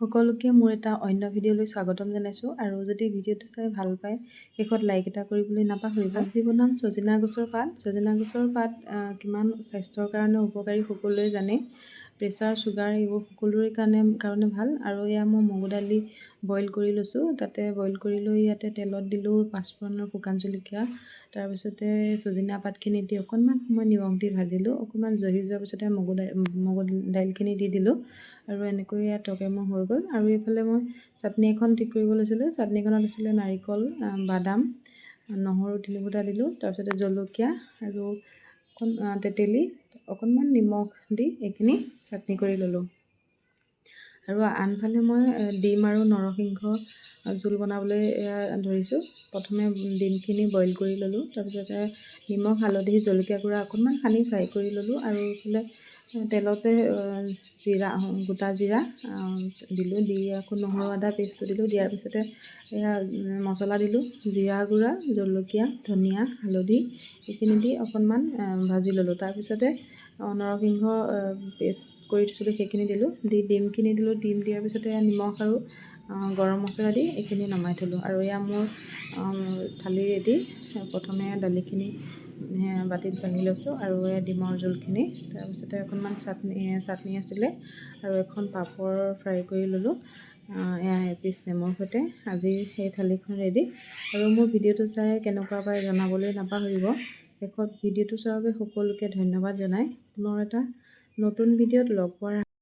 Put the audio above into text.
সকলোকে মোৰ এটা অন্য ভিডিঅ'লৈ স্বাগতম জনাইছোঁ আৰু যদি ভিডিঅ'টো চাই ভাল পায় শেষত লাইক এটা কৰিবলৈ নাপাহৰিব। আজি বনাম ছজিনা গছৰ পাত। ছজিনা গছৰ পাত কিমান স্বাস্থ্যৰ কাৰণে উপকাৰী সকলোৱে জানে। প্ৰেছাৰ চুগাৰ এইবোৰ সকলোৰে কাৰণে ভাল। আৰু এয়া মই মগু দালি বইল কৰি লৈছোঁ। তাতে বইল কৰি লৈ ইয়াতে তেলত দিলোঁ পাঁচফোৰণৰ শুকান জলকীয়া, তাৰপিছতে ছজিনা পাতখিনি দি অকণমান সময় নিমখ দি ভাজিলোঁ। অকণমান জহি যোৱাৰ পিছতে মগু দাইলখিনি দি দিলোঁ আৰু এনেকৈ ইয়াত তৰকাৰী মোৰ হৈ গ'ল। আৰু এইফালে মই চাটনি এখন ঠিক কৰিব লৈছিলোঁ। চাটনিখনত আছিলে নাৰিকল, বাদাম, নহৰু 3 ফুটা দিলোঁ, তাৰপিছতে জলকীয়া আৰু তেতেলী, অকণমান নিমখ দি এইখিনি চাটনি কৰি ল'লোঁ। আৰু আনফালে মই ডিম আৰু নৰসিংহ জোল বনাবলৈ ধৰিছোঁ। প্ৰথমে ডিমখিনি বইল কৰি ল'লোঁ, তাৰপিছতে নিমখ, হালধি, জলকীয়া গুড়া অকণমান সানি ফ্ৰাই কৰি ল'লোঁ। আৰু এইফালে তেলতে গোটা জিৰা দিলোঁ, দি আকৌ নহৰু আদা পেষ্টটো দিলোঁ। দিয়াৰ পিছতে এয়া মছলা দিলোঁ, জিৰা গুড়া, জলকীয়া, ধনিয়া, হালধি এইখিনি দি অকণমান ভাজি ল'লোঁ। তাৰপিছতে নৰসিংহ পেষ্ট কৰি থৈছিলোঁ সেইখিনি দিলোঁ, দি ডিমখিনি দিলোঁ। ডিম দিয়াৰ পিছতে নিমখ আৰু গৰম মছলা দি এইখিনি নমাই থলোঁ। আৰু এয়া মোৰ থালি ৰেডি। প্ৰথমে দালিখিনি বাতিত বাঢ়ি লৈছোঁ আৰু এয়া ডিমৰ জোলখিনি, তাৰপিছতে অকণমান চাটনি আছিলে আৰু এখন পাপৰ ফ্ৰাই কৰি ল'লোঁ। এয়া এপিচ নেমুৰ সৈতে আজি সেই থালিখন ৰেডি। আৰু মোৰ ভিডিঅ'টো চাই কেনেকুৱা পায় জনাবলৈ নাপাহৰিব। শেষত ভিডিঅ'টো চোৱাৰ বাবে সকলোকে ধন্যবাদ জনাই পুনৰ এটা নতুন ভিডিঅ'ত লগ পোৱাৰ